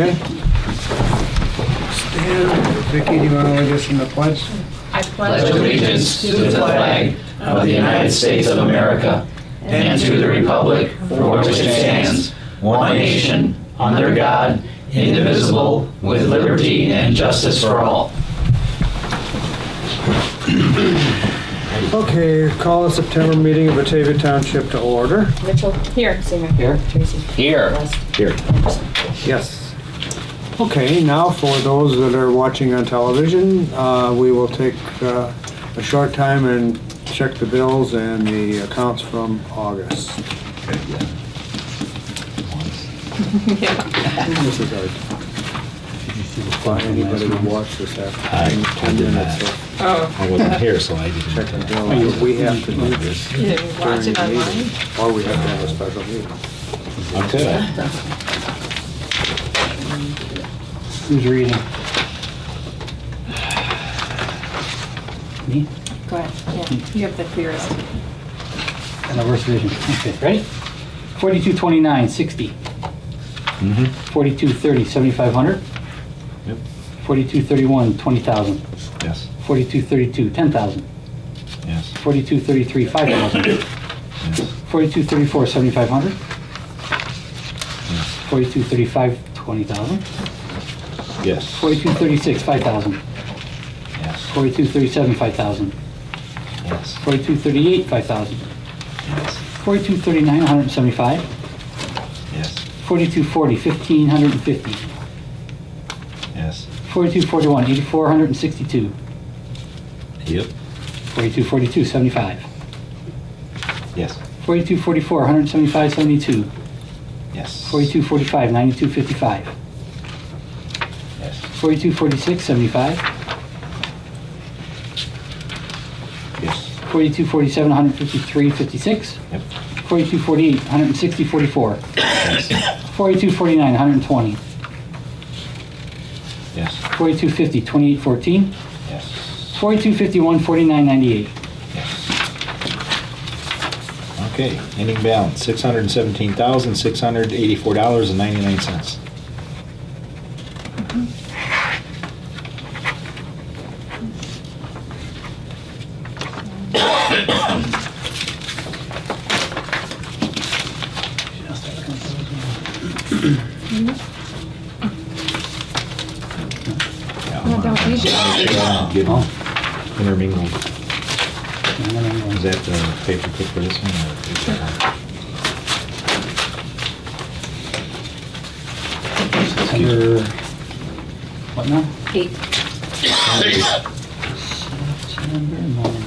Okay. Stan, Vicki, do you want to lead us in the pledge? I Pledge allegiance to the flag of the United States of America and to the republic for which it stands, one nation, under God, indivisible, with liberty and justice for all. Okay, call the September meeting of Batavia Township to order. Mitchell. Here. Singer. Here. Tracy. Here. West. Here. Yes. Okay, now for those that are watching on television, we will take a short time and check the bills and the accounts from August. This is our, anybody who watched this after 10 minutes. So Oh. I wasn't here, so I didn't. check the bill. We have to do this You didn't watch it during the online? meeting, or we have to have a special meeting. Okay. Who's reading? Me? Go ahead. Yeah. You have the clearest. And the worst vision. Okay, ready? 4229, 60. Mm-hmm. 4230, 7,500. Yep. 4231, 20,000. Yes. 4232, 10,000. Yes. 4233, 5,000. Yes. 4234, 7,500. Yes. 4235, 20,000. Yes. 4236, 5,000. Yes. 4237, 5,000. Yes. 4238, 5,000. Yes. 4239, 175. Yes. 4240, 1,550. Yes. 4241, 8,462. Yep. 4242, 75. Yes. 4244, 175, 72. Yes. 4245, 9255. Yes. 4246, 75. Yes. 4247, 153, 56. Yep. 4248, 160, 44. Yes. 4249, 120. Yes. 4250, 2814. Yes. 4251, 4998. Yes. Okay, ending balance, $617,684.99. Don't use it. Get Oh. intermingled. And then I'm going- Is that the paper clip for this one? Or is that Under, what now? 8. September, month.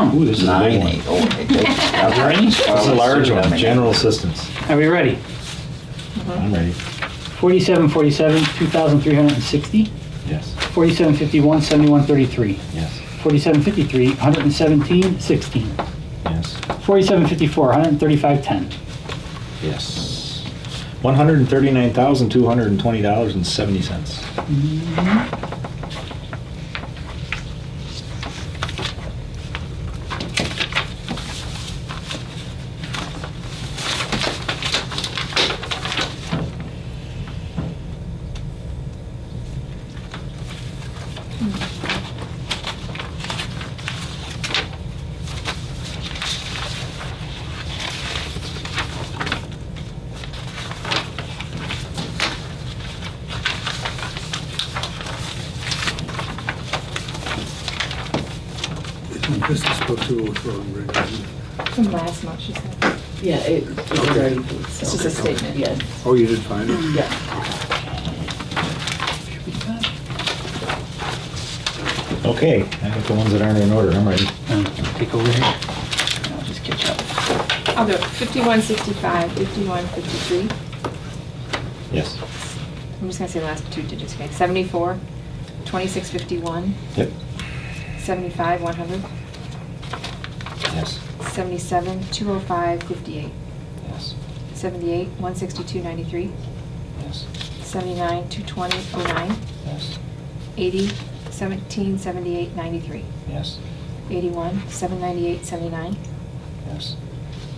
one? Ooh, this is a big one. This is a large one, general assistance. Are we ready? I'm ready. 4747, 2,360. Yes. 4751, 7133. Yes. 4753, 117, 16. Yes. 4754, 135.10. Yes. $139,220.70. This is supposed to go through. From last month, she said. Yeah, it was already paid, so. It's just a statement. Yeah, Oh, you did find it? yeah. Okay, I got the ones that aren't in order. I'm ready. Take over here. And I'll just catch up. I'll do it. 5165, 5153. Yes. I'm just gonna say the last 2 digits, okay? 74, 2651, Yep. 75, 100, Yes. 77, 205, 58, Yes. 78, 162, 93, Yes. 79, 220, 09, Yes. 80, 17, 78, 93, Yes. 81, 798, 79, Yes.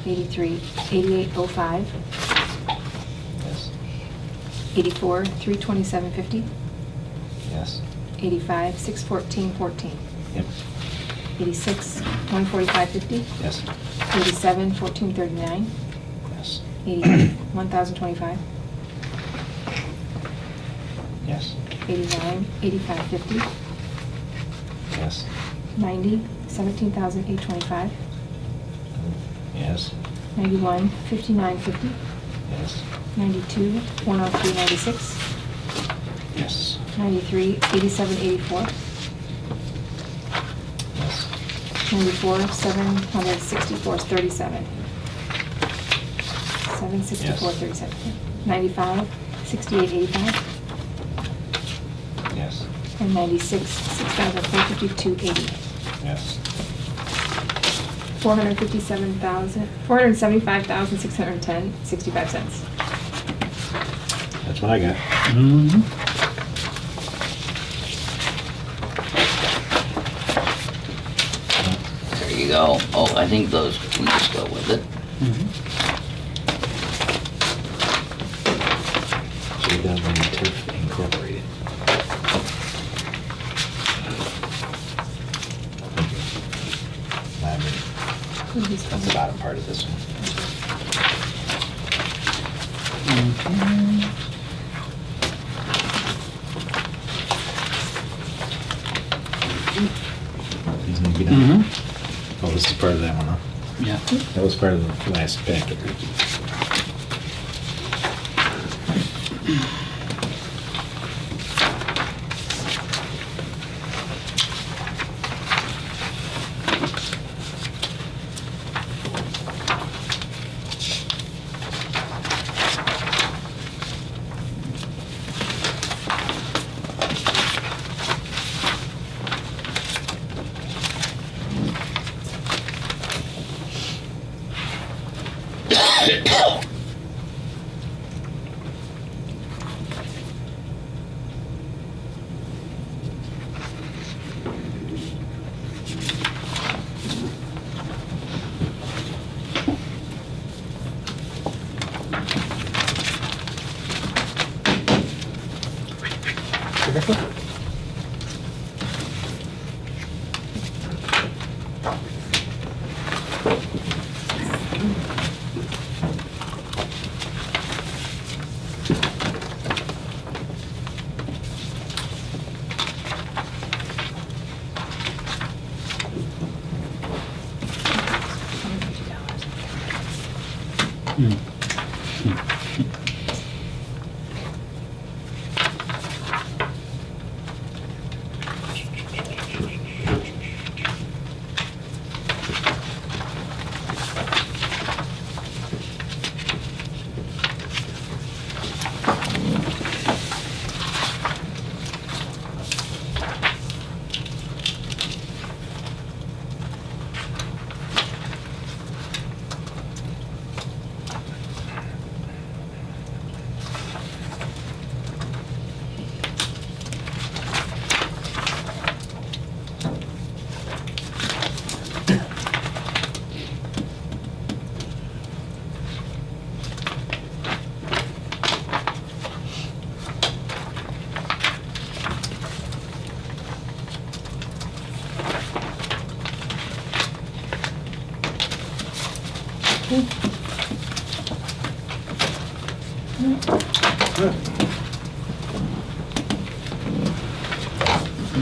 83, 8805, Yes. 84, 32750, Yes. 85, 61414, Yep. 86, 14550, Yes. 87, 1439, Yes. 88, 1025, Yes. 89, 8550, Yes. 90, 17,825, Yes. 91, 5950, Yes. 92, 10396, Yes. 93, 8784, Yes. 94, 764 is 37. 764, Yes. 37. 95, 6885, Yes. and 96, 6,452.80. Yes. 475,610, 65 cents. That's what I got. Mm-hmm. There you go. Oh, I think those can just go with it. JW Turf Incorporated. That's the bottom part of this one. These need to be done. Oh, this is part of that one, huh? Yeah. That was part of the last packet.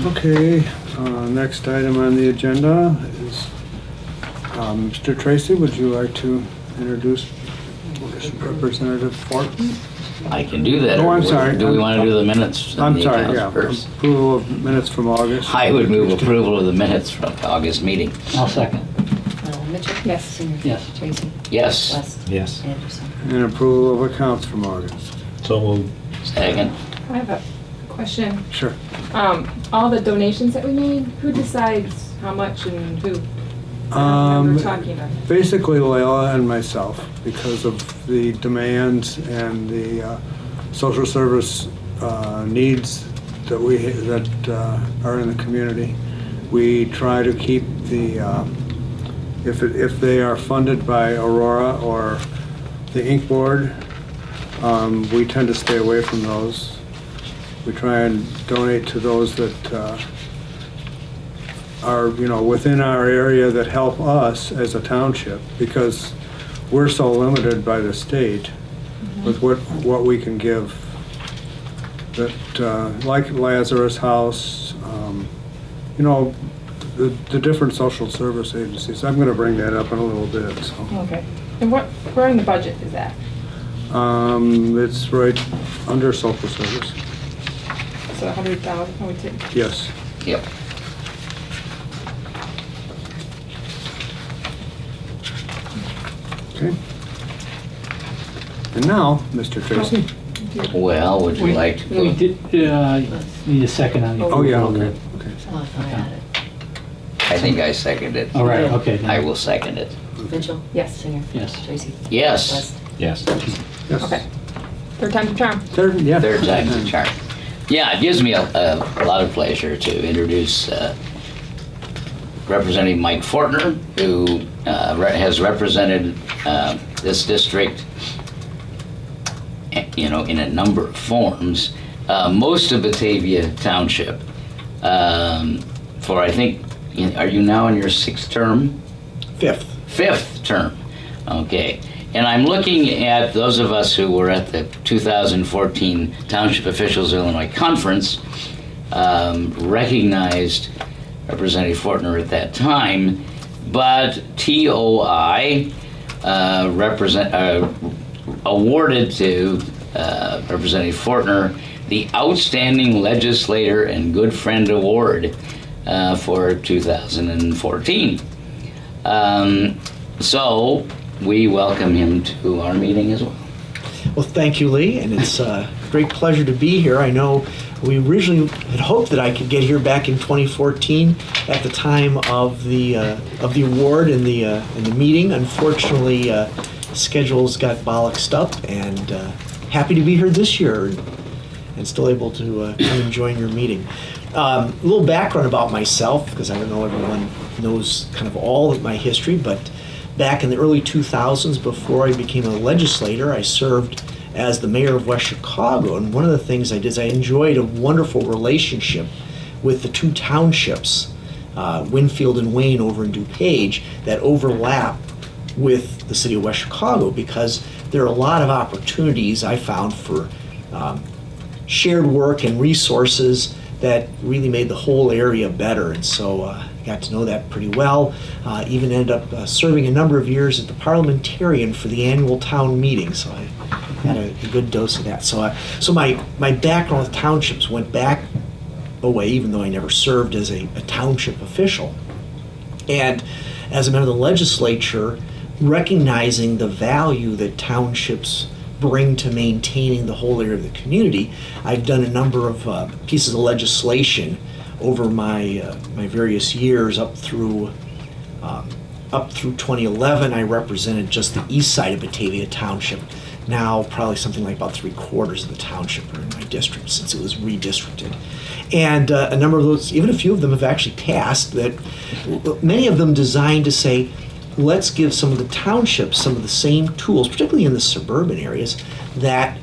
Okay, next item on the agenda is, Mr. Tracy, would you like to introduce Representative Fort? I can do that. Oh, I'm or sorry. Do we want to do the minutes? and I'm the sorry, accounts yeah, first? approval of minutes from August. I would move approval of the minutes from August meeting. I'll second. Mitchell? Yes. Singer? Yes. Tracy? Yes. West? Yes. Anderson? And approval of accounts from August. So moved. Second. I have a question. Sure. All the donations that we made, who decides how much and who? I don't Um, remember talking about it. Basically Leila and myself, because of the demands and the social service needs that are in the community. We try to keep the if they are funded by Aurora or the Ink Board, we tend to stay away from those. We try and donate to those that are, within our area that help us as a township, because we're so limited by the state with what we can give. That, like Lazarus House, the different social service agencies. I'm going to bring that up in a little bit. So. Okay. And where in the budget is that? It's right under social service. So 100,000, I would take. Yes. Yep. Okay. And now, Mr. Tracy. Well, would you like to? We did, need a second on the. Oh, yeah, approval. okay. Oh, I thought I had it. I think I seconded it. All right, okay. then. I will second it. Mitchell? Yes. Singer? Yes. Tracy? Yes. West? Yes. Yes. Okay. Third time's a charm. Third, yeah. Third time's a charm. Yeah, it gives me a lot of pleasure to introduce Representative Mike Fortner, who has represented this district, in a number of forms, most of Batavia Township, for I think, are you now in your sixth term? Fifth term, okay. And I'm looking at those of us who were at the 2014 Township Officials Illinois Conference, recognized Representative Fortner at that time, but TOI awarded to Representative Fortner the Outstanding Legislator and Good Friend Award for 2014. So we welcome him to our meeting as well. Well, thank you, Lee, and it's a great pleasure to be here. I know we originally had hoped that I could get here back in 2014 at the time of the award and the meeting. Unfortunately, schedules got bollocksed up, and happy to be here this year and still able to come and join your meeting. A little background about myself, because I don't know everyone knows kind of all of my history, but back in the early 2000s, before I became a legislator, I served as the mayor of West Chicago. And one of the things I did is I enjoyed a wonderful relationship with the two townships, Winfield and Wayne over in DuPage, that overlap with the city of West Chicago, because there are a lot of opportunities I found for shared work and resources that really made the whole area better. And so I got to know that pretty well. Even ended up serving a number of years as the parliamentarian for the annual town meeting. So I had a good dose of that. So my background with townships went back a way, even though I never served as a township official. And as a member of the legislature, recognizing the value that townships bring to maintaining the whole area of the community, I've done a number of pieces of legislation over my various years up through 2011. I represented just the east side of Batavia Township. Now probably something like about 3/4 of the township are in my district since it was redistricted. And a number of those, even a few of them have actually passed, that many of them designed to say, let's give some of the townships some of the same tools, particularly in the suburban areas, that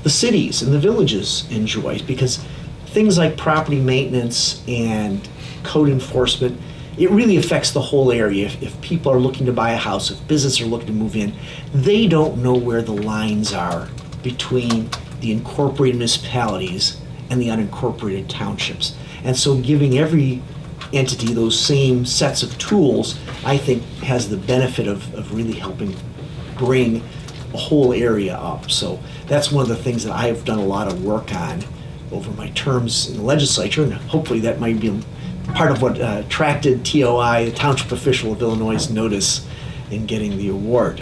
the cities and the villages enjoy, because things like property maintenance and code enforcement, it really affects the whole area. If people are looking to buy a house, if businesses are looking to move in, they don't know where the lines are between the incorporated municipalities and the unincorporated townships. And so giving every entity those same sets of tools, I think, has the benefit of really helping bring a whole area up. So that's one of the things that I've done a lot of work on over my terms in the legislature, and hopefully that might be part of what attracted TOI, the Township Official of Illinois' notice in getting the award.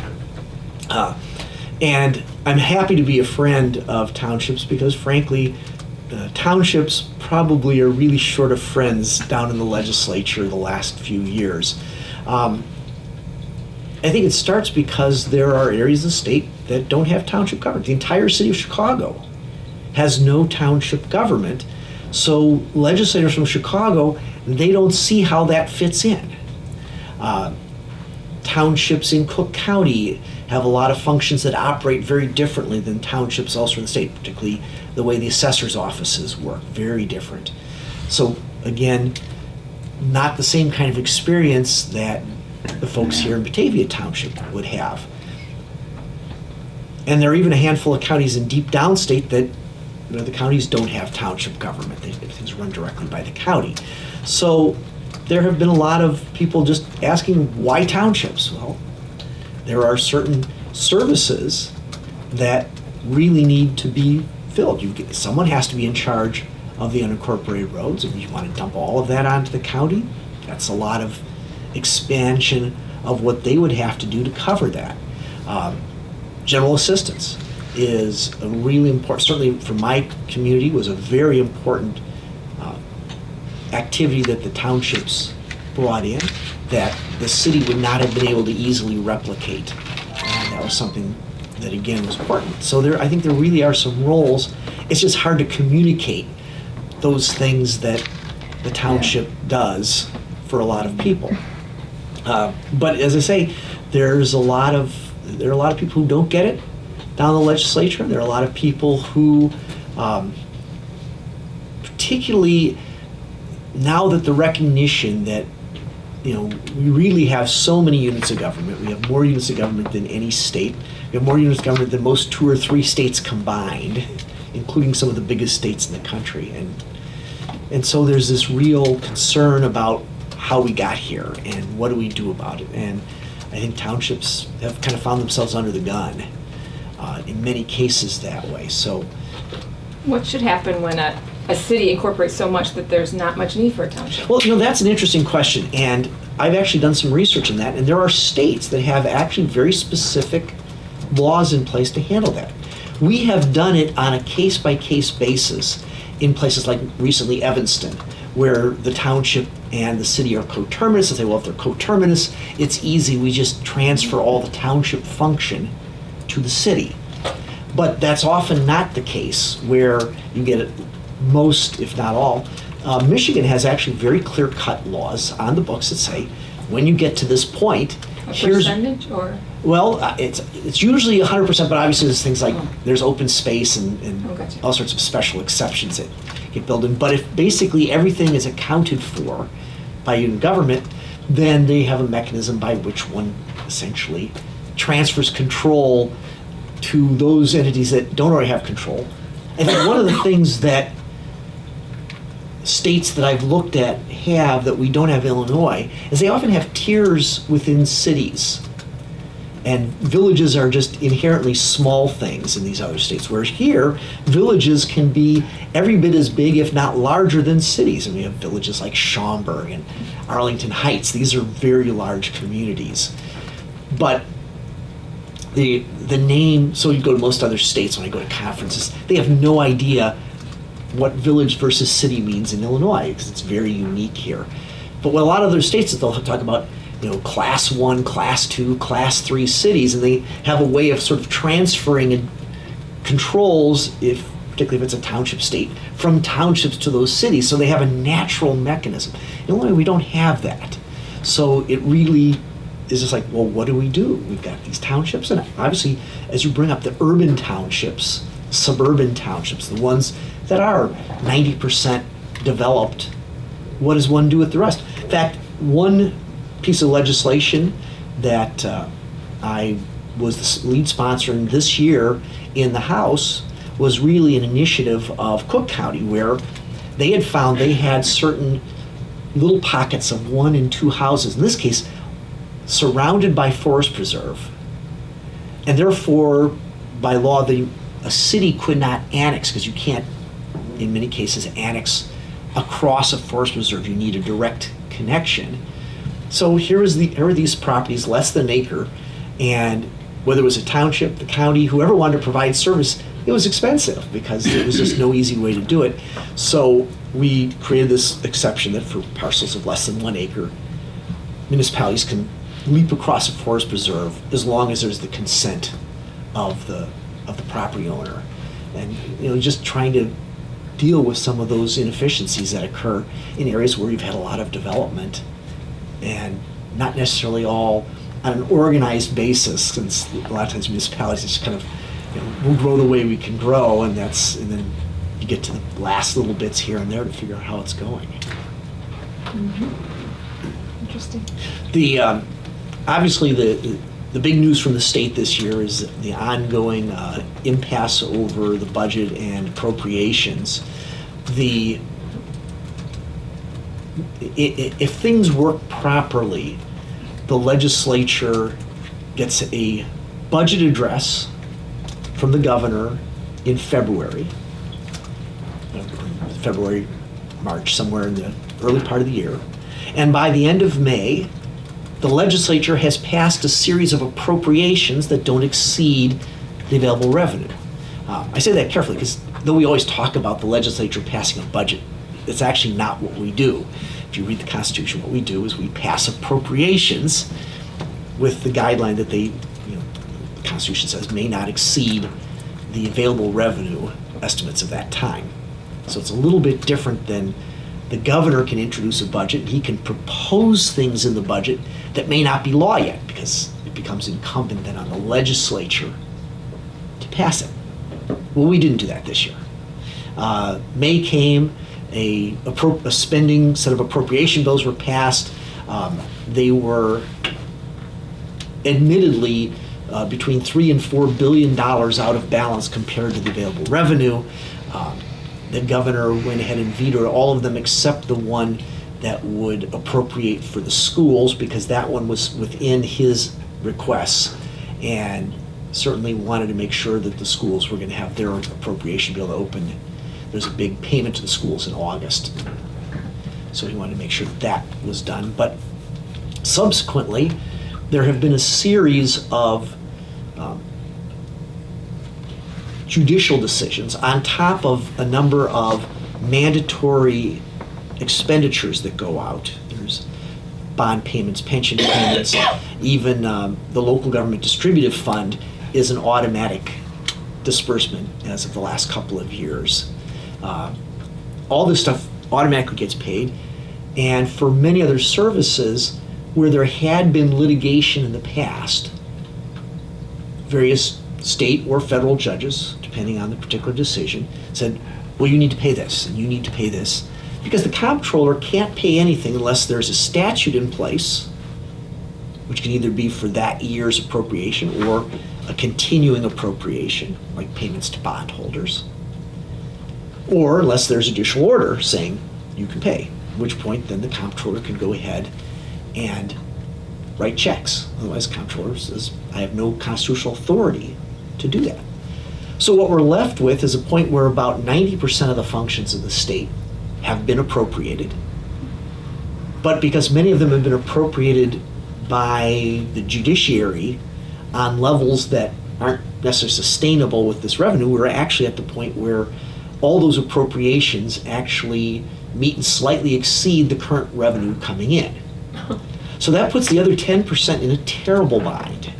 And I'm happy to be a friend of townships because, frankly, townships probably are really short of friends down in the legislature the last few years. I think it starts because there are areas of the state that don't have township government. The entire city of Chicago has no township government. So legislators from Chicago, they don't see how that fits in. townships in Cook County have a lot of functions that operate very differently than townships elsewhere in the state, particularly the way the assessor's offices work, very different. So again, not the same kind of experience that the folks here in Batavia Township would have. And there are even a handful of counties in deep downstate that, the counties don't have township government. Everything's run directly by the county. So there have been a lot of people just asking, why townships? Well, there are certain services that really need to be filled. Someone has to be in charge of the unincorporated roads, and you want to dump all of that onto the county. That's a lot of expansion of what they would have to do to cover that. General assistance is a really important, certainly for my community, was a very important activity that the townships brought in that the city would not have been able to easily replicate. And that was something that, again, was important. So I think there really are some roles. It's just hard to communicate those things that the township does for a lot of people. But as I say, there are a lot of people who don't get it down in the legislature. There are a lot of people who, particularly now that the recognition that, we really have so many units of government. We have more units of government than any state. We have more units of government than most 2 or 3 states combined, including some of the biggest states in the country. And so there's this real concern about how we got here and what do we do about it. And I think townships have kind of found themselves under the gun in many cases that way. So What should happen when a city incorporates so much that there's not much need for a township? well, that's an interesting question, and I've actually done some research in that, and there are states that have actually very specific laws in place to handle that. We have done it on a case-by-case basis in places like recently Evanston, where the township and the city are coterminous. And say, well, if they're coterminous, it's easy. We just transfer all the township function to the city. But that's often not the case where you get it most, if not all. Michigan has actually very clear-cut laws on the books that say, when you get to this point, A here's... percentage or? Well, it's usually 100%, but obviously there's things like there's open space and Oh, gotcha. all sorts of special exceptions that get built in. But if basically everything is accounted for by unit government, then they have a mechanism by which one essentially transfers control to those entities that don't already have control. I think one of the things that states that I've looked at have that we don't have in Illinois is they often have tiers within cities. And villages are just inherently small things in these other states, whereas here, villages can be every bit as big, if not larger, than cities. And we have villages like Schaumburg and Arlington Heights. These are very large communities. But the name, so you go to most other states when I go to conferences, they have no idea what village versus city means in Illinois, because it's very unique here. But what a lot of other states, they'll talk about class 1, class 2, class 3 cities, and they have a way of sort of transferring controls, particularly if it's a township state, from townships to those cities, so they have a natural mechanism. In Illinois, we don't have that. So it really is just like, well, what do? We've got these townships, and obviously, as you bring up the urban townships, suburban townships, the ones that are 90% developed, what does one do with the rest? In fact, one piece of legislation that I was the lead sponsor in this year in the House was really an initiative of Cook County, where they had found they had certain little pockets of 1 and 2 houses, in this case, surrounded by forest preserve. And therefore, by law, a city could not annex, because you can't, in many cases, annex across a forest preserve. You need a direct connection. So here are these properties, less than an acre, and whether it was a township, the county, whoever wanted to provide service, it was expensive because there was just no easy way to do it. So we created this exception that for parcels of less than 1 acre, municipalities can leap across a forest preserve as long as there's the consent of the property owner. And just trying to deal with some of those inefficiencies that occur in areas where you've had a lot of development and not necessarily all on an organized basis, since a lot of times municipalities just kind of, we'll grow the way we can grow, and then you get to the last little bits here and there to figure out how it's going. Interesting. Obviously, the big news from the state this year is the ongoing impasse over the budget and appropriations. If things work properly, the legislature gets a budget address from the governor in February, March, somewhere in the early part of the year. And by the end of May, the legislature has passed a series of appropriations that don't exceed the available revenue. I say that carefully because though we always talk about the legislature passing a budget, it's actually not what we do. If you read the Constitution, what we do is we pass appropriations with the guideline that the Constitution says may not exceed the available revenue estimates of that time. So it's a little bit different than the governor can introduce a budget. He can propose things in the budget that may not be law yet because it becomes incumbent then on the legislature to pass it. Well, we didn't do that this year. May came, a spending set of appropriation bills were passed. They were admittedly between $3 and $4 billion out of balance compared to the available revenue. The governor went ahead and vetoed all of them except the one that would appropriate for the schools, because that one was within his requests and certainly wanted to make sure that the schools were going to have their appropriation bill open. There's a big payment to the schools in August, so he wanted to make sure that was done. But subsequently, there have been a series of judicial decisions on top of a number of mandatory expenditures that go out. There's bond payments, pension payments, even the local government distributive fund is an automatic disbursement as of the last couple of years. All this stuff automatically gets paid, and for many other services where there had been litigation in the past, various state or federal judges, depending on the particular decision, said, well, you need to pay this, and you need to pay this. Because the comptroller can't pay anything unless there's a statute in place, which can either be for that year's appropriation or a continuing appropriation, like payments to bondholders, or unless there's a judicial order saying you can pay, at which point then the comptroller can go ahead and write checks. Otherwise, the comptroller says, I have no constitutional authority to do that. So what we're left with is a point where about 90% of the functions of the state have been appropriated. But because many of them have been appropriated by the judiciary on levels that aren't necessarily sustainable with this revenue, we're actually at the point where all those appropriations actually meet and slightly exceed the current revenue coming in. So that puts the other 10% in a terrible bind,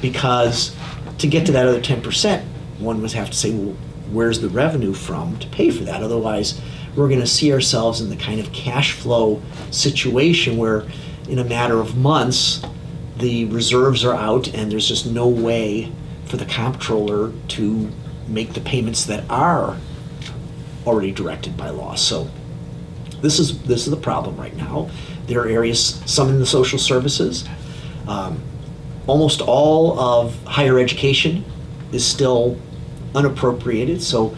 because to get to that other 10%, one would have to say, well, where's the revenue from to pay for that? Otherwise, we're going to see ourselves in the kind of cash flow situation where in a matter of months, the reserves are out and there's just no way for the comptroller to make the payments that are already directed by law. So this is the problem right now. There are areas, some in the social services. Almost all of higher education is still unappropriated. So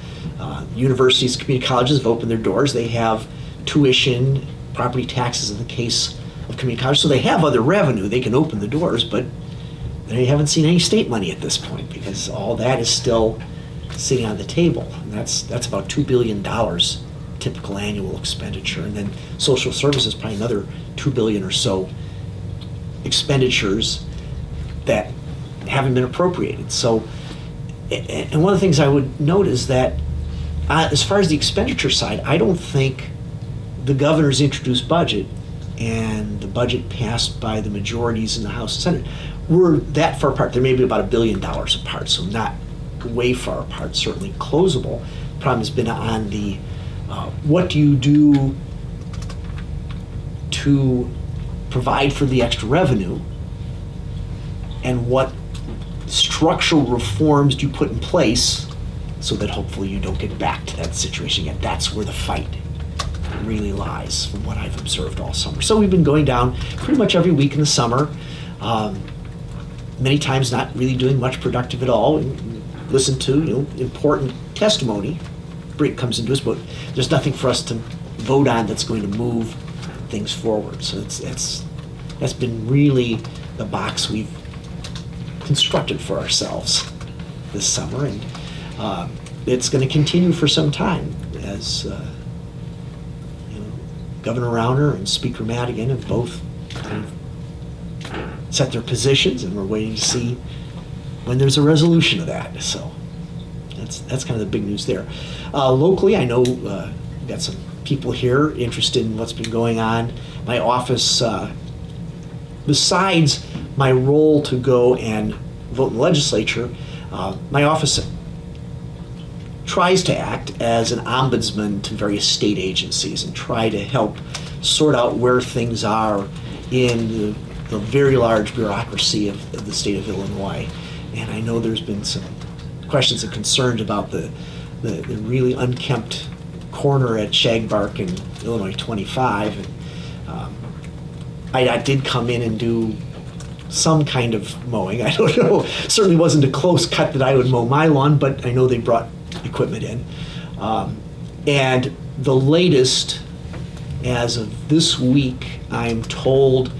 universities, community colleges have opened their doors. They have tuition, property taxes in the case of community colleges. So they have other revenue. They can open the doors, but they haven't seen any state money at this point because all that is still sitting on the table. And that's about $2 billion typical annual expenditure. And then social services, probably another $2 billion or so expenditures that haven't been appropriated. So, and one of the things I would note is that as far as the expenditure side, I don't think the governor's introduced budget and the budget passed by the majorities in the House and Senate were that far apart. There may be about $1 billion apart, so not way far apart, certainly closable. The problem has been on the what do you do to provide for the extra revenue and what structural reforms do you put in place so that hopefully you don't get back to that situation again. That's where the fight really lies from what I've observed all summer. So we've been going down pretty much every week in the summer, many times not really doing much productive at all. Listen to important testimony, comes into us, but there's nothing for us to vote on that's going to move things forward. So that's been really the box we've constructed for ourselves this summer, and it's going to continue for some time as Governor Rauner and Speaker Madigan have both kind of set their positions, and we're waiting to see when there's a resolution of that. So that's kind of the big news there. Locally, I know we've got some people here interested in what's been going on. My office, besides my role to go and vote in the legislature, my office tries to act as an ombudsman to various state agencies and try to help sort out where things are in the very large bureaucracy of the state of Illinois. And I know there's been some questions and concerns about the really unkempt corner at Shagbark and Illinois 25. And I did come in and do some kind of mowing. I don't know, certainly wasn't a close cut that I would mow my lawn, but I know they brought equipment in. And the latest, as of this week, I'm told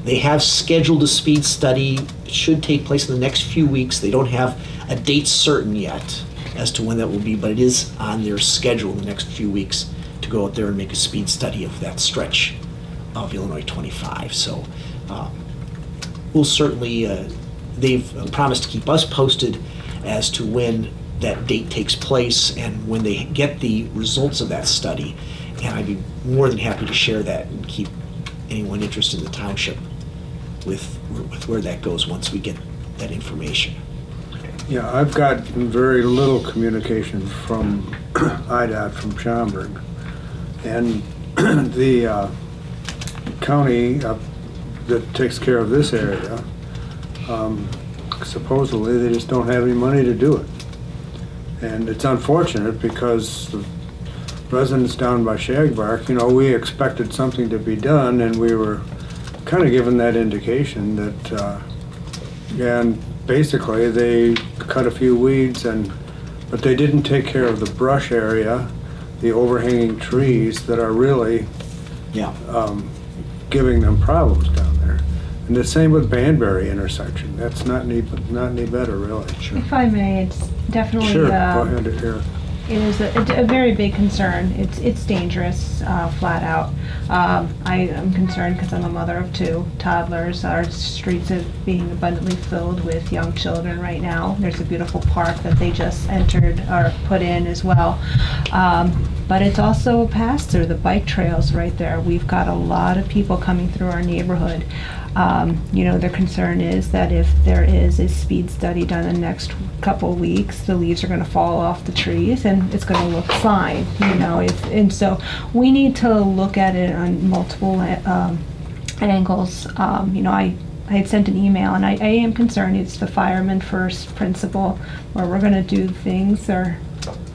they have scheduled a speed study. It should take place in the next few weeks. They don't have a date certain yet as to when that will be, but it is on their schedule in the next few weeks to go out there and make a speed study of that stretch of Illinois 25. So we'll certainly, they've promised to keep us posted as to when that date takes place and when they get the results of that study. And I'd be more than happy to share that and keep anyone interested in the township with where that goes once we get that information. Yeah, I've got very little communication from IDOT from Schaumburg. And the county that takes care of this area, supposedly they just don't have any money to do it. And it's unfortunate because the residents down by Shagbark, we expected something to be done, and we were kind of given that indication that, and basically they cut a few weeds, but they didn't take care of the brush area, the overhanging trees that are really giving them problems down there. And the same with Banbury intersection. That's not any better, really. Sure. If I may, it's definitely Sure, go ahead, here. it is a very big concern. It's dangerous, flat out. I am concerned because I'm a mother of two toddlers. Our streets are being abundantly filled with young children right now. There's a beautiful park that they just entered or put in as well. But it's also a pass-through, the bike trails right there. We've got a lot of people coming through our neighborhood. Their concern is that if there is a speed study done in the next couple of weeks, the leaves are going to fall off the trees and it's going to look fine, and so we need to look at it on multiple angles. I had sent an email, and I am concerned. It's the fireman first principle, where we're going to do things where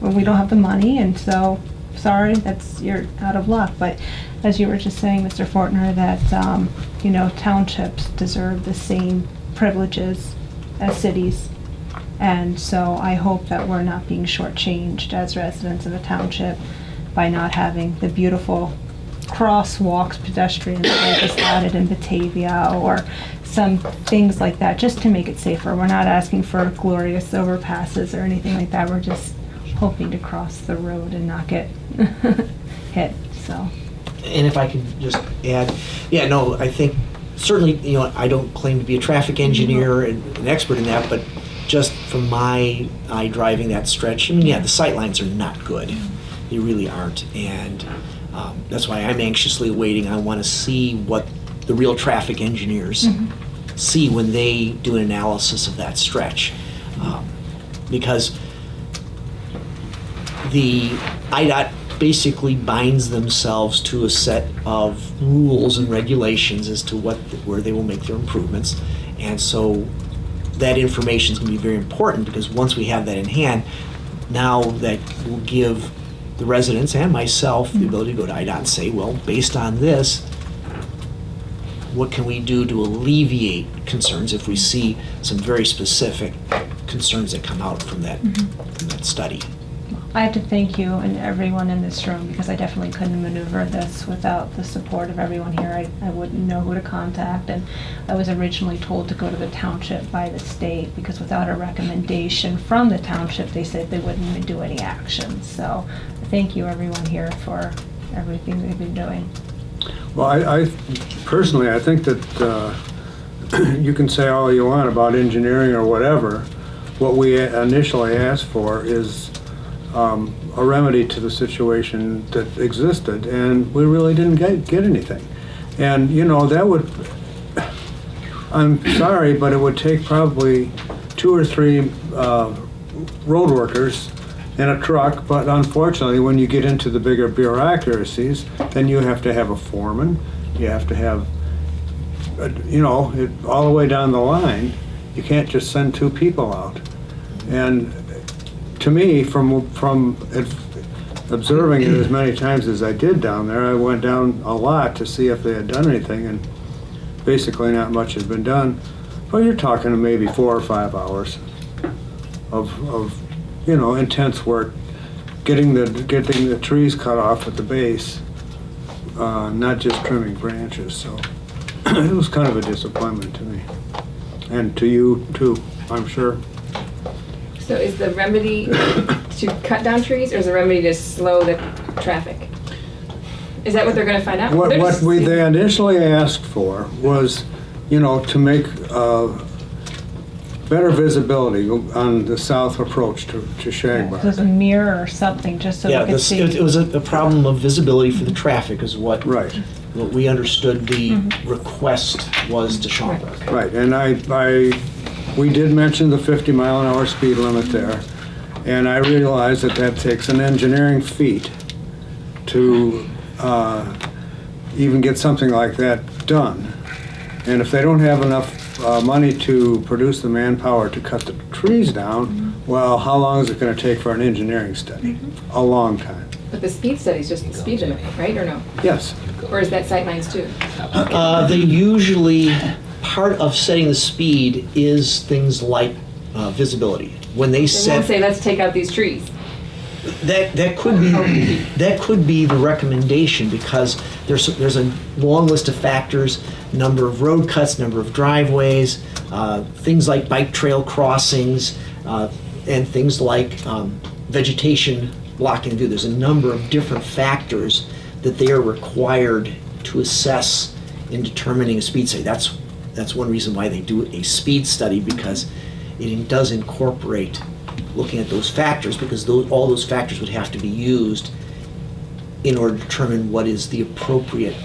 we don't have the money, and so sorry, you're out of luck. But as you were just saying, Mr. Fortner, that townships deserve the same privileges as cities, and so I hope that we're not being shortchanged as residents of a township by not having the beautiful crosswalks, pedestrians that I just added in Batavia, or some things like that, just to make it safer. We're not asking for glorious overpasses or anything like that. We're just hoping to cross the road and not get hit. So. And if I can just add, I think certainly, I don't claim to be a traffic engineer and an expert in that, but just from my eye driving that stretch, the sight lines are not good. They really aren't. And that's why I'm anxiously waiting. I want to see what the real traffic engineers see when they do an analysis of that stretch. Because the IDOT basically binds themselves to a set of rules and regulations as to where they will make their improvements. And so that information is going to be very important, because once we have that in hand, now that will give the residents and myself the ability to go to IDOT and say, well, based on this, what can we do to alleviate concerns if we see some very specific concerns that come out from that study? I have to thank you and everyone in this room, because I definitely couldn't maneuver this without the support of everyone here. I wouldn't know who to contact, and I was originally told to go to the township by the state, because without a recommendation from the township, they said they wouldn't even do any action. So thank you everyone here for everything they've been doing. Well, I personally, I think that you can say all you want about engineering or whatever. What we initially asked for is a remedy to the situation that existed, and we really didn't get anything. And, you know, that would, I'm sorry, but it would take probably 2 or 3 road workers and a truck, but unfortunately, when you get into the bigger bureaucracies, then you have to have a foreman, you have to have, you know, all the way down the line. You can't just send 2 people out. And to me, from observing it as many times as I did down there, I went down a lot to see if they had done anything, and basically not much has been done. But you're talking maybe 4 or 5 hours of you know, intense work, getting the trees cut off at the base, not just trimming branches. So it was kind of a disappointment to me, and to you too, I'm sure. So is the remedy to cut down trees, or is the remedy to slow the traffic? Is that what they're gonna find out? What They're they initially asked for was, you know, to make better visibility on the south approach to It was a Shagbark. mirror or something, just so Yeah, we could see. it was a problem of visibility for the traffic is what Right, we understood the request was to Schaumburg. right, and we did mention the 50-mile-an-hour speed limit there, and I realize that that takes an engineering feat to even get something like that done. And if they don't have enough money to produce the manpower to cut the trees down, well, how long is it going to take for an engineering study? A long time. But the speed study is just the speed limit, right, or no? Yes. Or is that sightlines too? They usually, part of setting the speed is things like visibility. When they They set, won't say, let's take out these trees. that could be the recommendation, because there's a long list of factors, number of road cuts, number of driveways, things like bike trail crossings, and things like vegetation blocking view. There's a number of different factors that they are required to assess in determining a speed study. That's one reason why they do a speed study, because it does incorporate looking at those factors, because all those factors would have to be used in order to determine what is the appropriate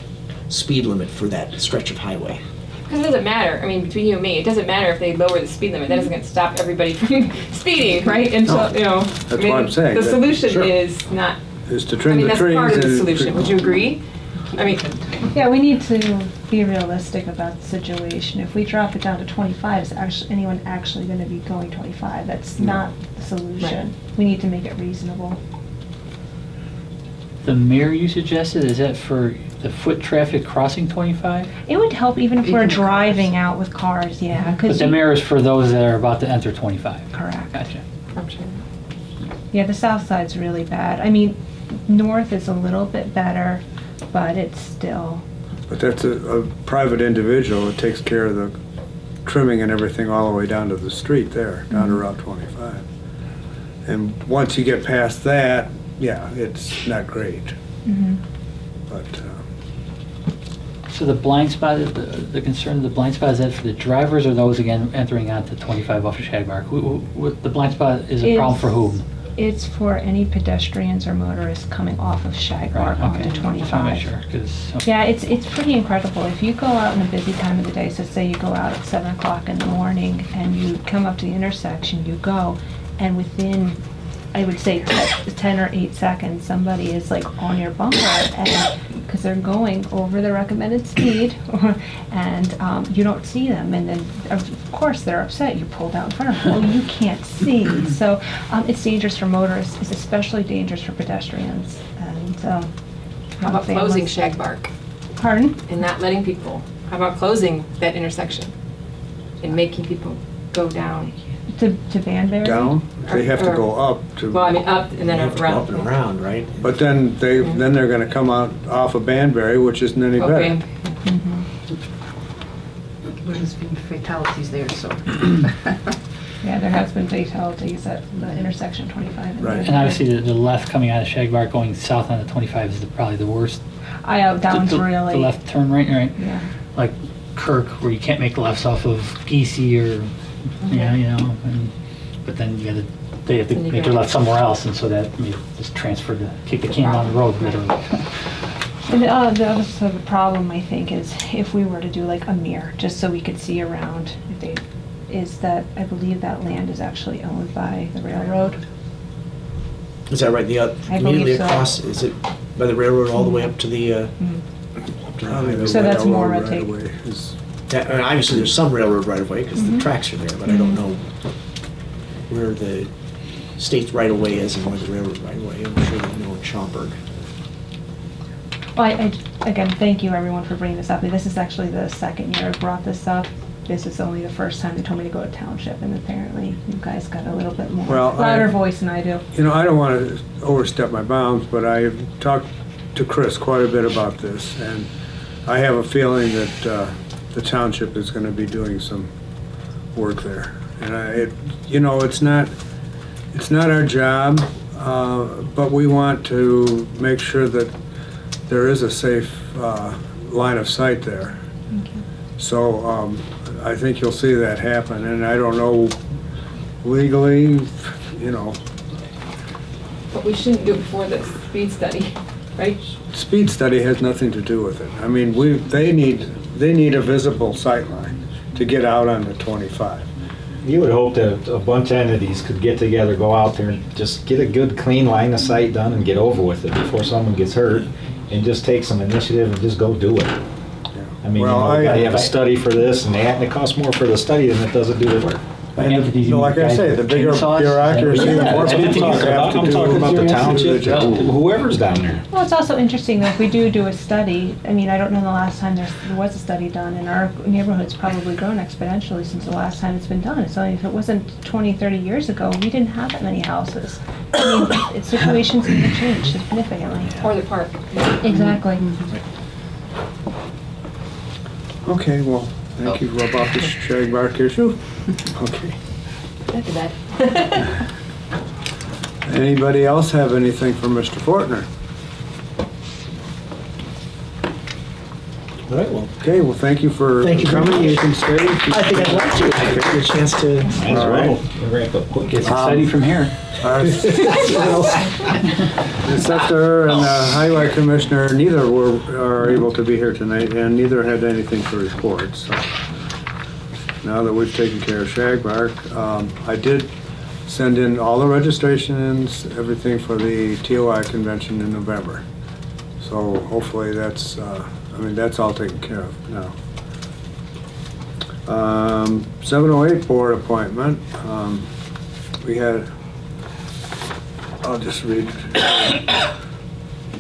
speed limit for that stretch of highway. Because it doesn't matter, I mean, between you and me, it doesn't matter if they lower the speed limit, that isn't gonna stop everybody from speeding, right? And so, you know, That's I what mean, I'm saying, the that- solution sure. is not, Is to I trim mean, the that's trees. part of the and- solution, would you agree? I mean, Yeah, we need to be realistic about the situation. If we drop it down to 25, is anyone actually going to be going 25? That's not the solution. We need to make it reasonable. The mirror you suggested, is that for the foot traffic crossing 25? It would help even if we're Even with driving out with cars, yeah. 'cause But the you- mirror is for those that are about to enter 25. Correct. Gotcha. I'm sure. Yeah, the south side's really bad. I mean, north is a little bit better, but it's still, But that's a private individual that takes care of the trimming and everything all the way down to the street there, down to Route 25. And once you get past that, yeah, it's not great. But, So the blind spot, the concern of the blind spot, is that for the drivers or those, again, entering onto 25 off of Shagbark? The blind spot is a problem for whom? it's for any pedestrians or motorists coming off of Shagbark Okay. onto Just wanna 25. make sure, 'cause- Yeah, it's pretty incredible. If you go out in a busy time of the day, so say you go out at 7 o'clock in the morning and you come up to the intersection, you go, and within I would say 10 or 8 seconds, somebody is like on your bumper, and because they're going over the recommended speed, and you don't see them, and then of course they're upset. You pulled out in front of them. Oh, you can't see. So it's dangerous for motorists. It's especially dangerous for pedestrians. And How about closing Shagbark Pardon? and not letting people? How about closing that intersection and making people go down? To Banbury? Down, they have to go up Well, I to, mean, up and You then have to go up and around. around, right? but then they're gonna come out off of Banbury, which isn't any better. Okay. There's been fatalities there, so. Yeah, there has been fatalities at the intersection 25. and Right. And obviously, the left coming out of Shagbark going south on the 25 is probably the worst. I out down's The really. left turn right, Yeah. like Kirk, where you can't make lefts off of Geesey or, yeah, you know, but then they have to Then you make go- their left somewhere else, and so that may just transfer to kick the can down the road literally. And the other sort of problem, I think, is if we were to do like a mirror, just so we could see around, is that I believe that land is actually owned by the railroad. Is that right? I Immediately believe so. across, is it by the railroad all the way up to the, up to the Probably the highway? So that's more railroad red tape. right-of-way is- Yeah, I mean, obviously, there's some railroad right of way because the tracks are there, but I don't know where the state's right of way is and where the railroad right of way. I'm sure they know in Schaumburg. Well, again, thank you everyone for bringing this up. This is actually the second year I've brought this up. This is only the first time they told me to go to Township, and apparently you guys got a little bit more Well, louder voice than I do. You know, I don't want to overstep my bounds, but I've talked to Chris quite a bit about this, and I have a feeling that the township is going to be doing some work there. And it's not our job, but we want to make sure that there is a safe line of sight there. So I think you'll see that happen, and I don't know legally, you know, But we shouldn't do it before the speed study, right? speed study has nothing to do with it. I mean, they need a visible sight line to get out on the 25. You would hope that a bunch of entities could get together, go out there and just get a good clean line of sight done and get over with it before someone gets hurt, and just take some initiative and just go do it. I mean, Well, you gotta have a study for this and that, and it costs more for the study than it does to do the work. And Entities, you like I guys say, with the bigger chainsaws? bureaucracy, the more That's what I'm people talking have about. to I'm do. talking about the to do township, job. whoever's down there. Well, it's also interesting that if we do a study, I mean, I don't know the last time there was a study done, and our neighborhood's probably grown exponentially since the last time it's been done. It's only, if it wasn't 20, 30 years ago, we didn't have that many houses. I mean, situations can change significantly. Or the park. Exactly. Okay, well, thank you about the Shagbark issue. Okay. After that. Anybody else have anything for Mr. Fortner? All right, well, Okay, well, thank you for Thank you very coming. much. You can stay. I think I'd like to get a chance to. Might as All right. well. Wrap up quick. Gets exciting from here. Our Assessor and Highway Commissioner, neither are able to be here tonight, and neither had anything to report, so. Now that we've taken care of Shagbark, I did send in all the registrations, everything for the TOI convention in November. So hopefully that's, that's all taken care of now. 708 board appointment, we had, I'll just read.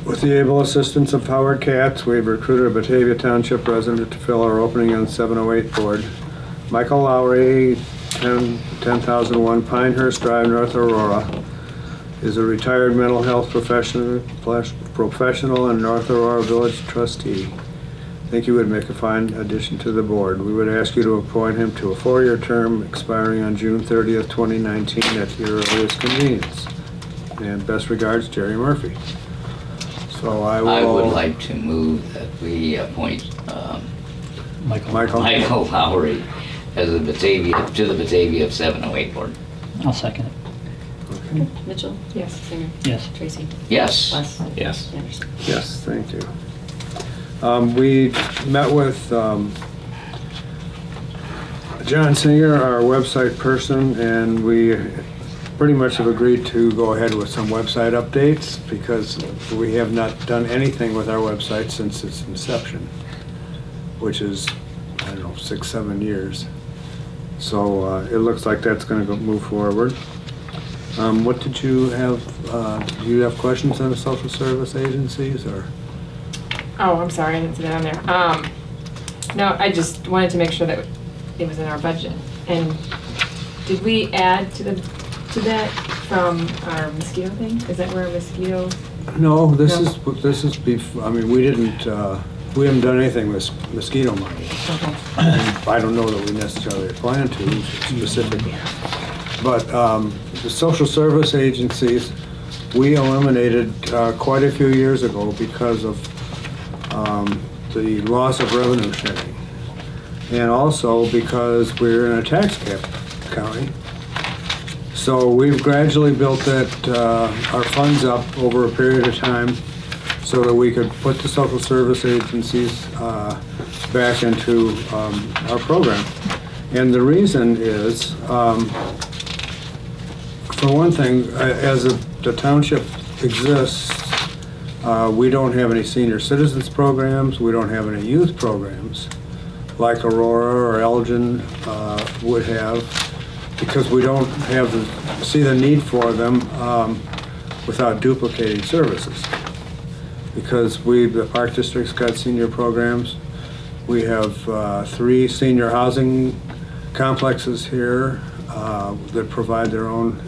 With the able assistance of Howard Katz, we've recruited a Batavia Township resident to fill our opening on 708 board. Michael Lowry, 10,001 Pinehurst Drive, North Aurora, is a retired mental health professional and North Aurora Village trustee. I think he would make a fine addition to the board. We would ask you to appoint him to a 4-year term expiring on June 30th, 2019 at your earliest convenience. And best regards, Jerry Murphy. So I will... I would like to move that we appoint Michael. Michael Lowry as the Batavia 708 board. I'll second it. Okay. Mitchell? Yes. Singer? Yes. Tracy? Yes. Wes? Yes. Anderson? Yes, thank you. We met with John Singer, our website person, and we pretty much have agreed to go ahead with some website updates because we have not done anything with our website since its inception, which is, I don't know, 6-7 years. So it looks like that's going to move forward. What did you have? Do you have questions on the social service agencies or? Oh, I'm sorry, I didn't see that on there. No, I just wanted to make sure that it was in our budget. And did we add to that from our mosquito thing? Is that where mosquito? No, this No. is I mean, we haven't done anything with mosquito money. Okay. I don't know that we necessarily plan to specifically. But the social service agencies, we eliminated quite a few years ago because of the loss of revenue sharing. And also because we're in a tax cap county. So we've gradually built our funds up over a period of time so that we could put the social service agencies back into our program. And the reason is, for one thing, as the township exists, we don't have any senior citizens programs, we don't have any youth programs like Aurora or Elgin would have, because we don't see the need for them without duplicating services. Because the Park District's got senior programs. We have 3 senior housing complexes here that provide their own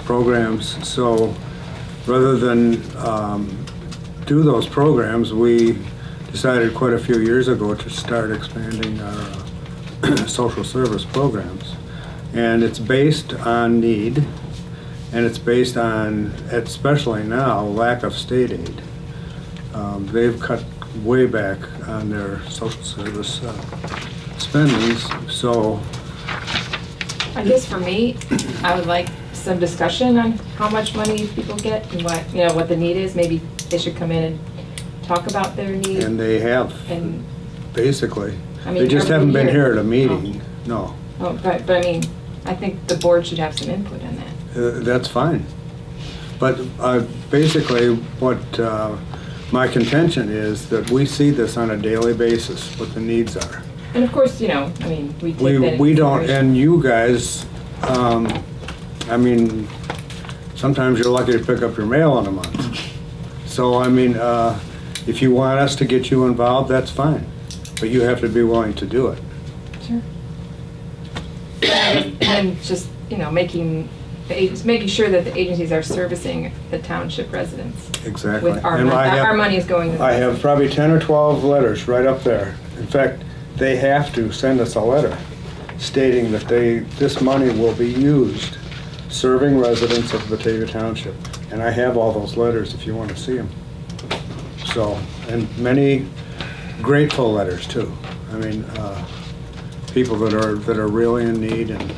programs. So rather than do those programs, we decided quite a few years ago to start expanding our social service programs. And it's based on need, and it's based on, especially now, lack of state aid. They've cut way back on their social service spendings, so. I guess for me, I would like some discussion on how much money people get and what the need is. Maybe they should come in and talk about their need. And they have, And, basically. I mean, They just every haven't been year. here at a meeting, no. oh, but I mean, I think the board should have some input on that. That's fine. But basically, what my contention is that we see this on a daily basis, what the needs are. And of course, I mean, we take that into We don't, consideration. and you guys, I mean, sometimes you're lucky to pick up your mail in a month. So, I mean, if you want us to get you involved, that's fine. But you have to be willing to do it. Sure. And just, making sure that the agencies are servicing the township residents. Exactly. With our And money, I have- our money is going to the I have probably 10 or 12 letters right up there. In fact, they have to send us a letter stating that this money will be used serving residents of Batavia Township. And I have all those letters if you want to see them. So, and many grateful letters too. I mean, people that are really in need, and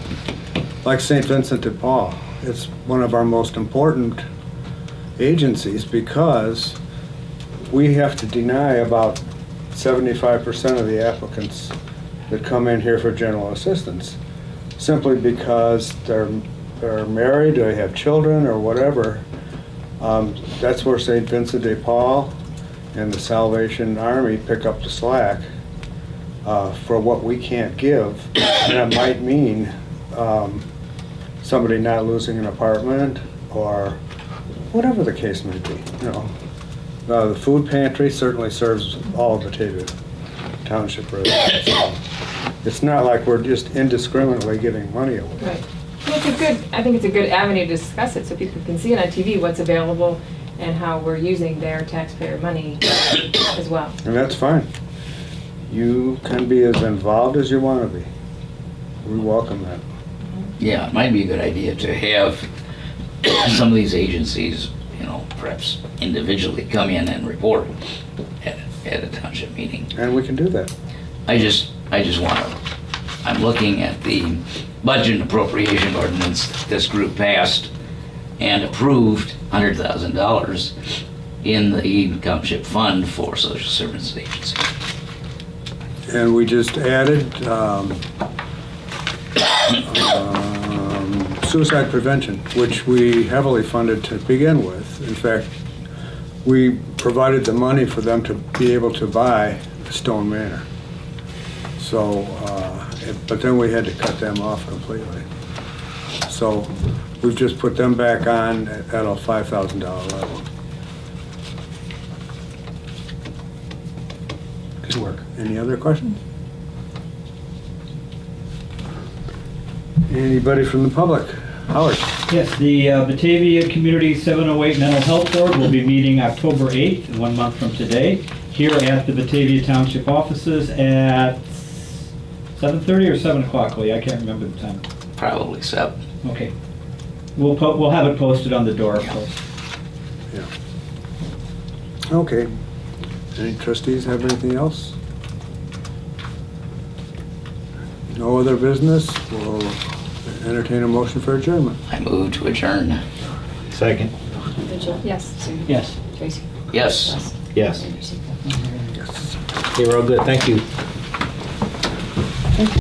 like St. Vincent de Paul, it's one of our most important agencies because we have to deny about 75% of the applicants that come in here for general assistance, simply because they're married, or they have children, or whatever. That's where St. Vincent de Paul and the Salvation Army pick up the slack for what we can't give. And it might mean somebody not losing an apartment, or whatever the case may be, The food pantry certainly serves all of Batavia Township residents. So it's not like we're just indiscriminately giving money away. Right. I think it's a good avenue to discuss it so people can see it on TV, what's available and how we're using their taxpayer money as well. And that's fine. You can be as involved as you want to be. We welcome that. Yeah, it might be a good idea to have some of these agencies, perhaps individually come in and report at a township meeting. And we can do that. I just want to, I'm looking at the budget and appropriation ordinance that this group passed and approved $100,000 in the township fund for social services agency. And we just added suicide prevention, which we heavily funded to begin with. In fact, we provided the money for them to be able to buy Stone Manor. So, but then we had to cut them off completely. So we've just put them back on at a $5,000 level. Good work. Any other questions? Anybody from the public? Howard? Yes, the Batavia Community 708 Mental Health Board will be meeting October 8th, 1 month from today, here at the Batavia Township offices at 7:30 or 7 o'clock, Lee? I can't remember the time. Probably 7. Okay. We'll have it posted on the door, of course. Yeah. Okay. Any trustees have anything else? No other business? We'll entertain a motion for adjournment. I move to adjourn. Second. Yes. Yes. Yes. Yes. Yes. Okay, we're all good. Thank you.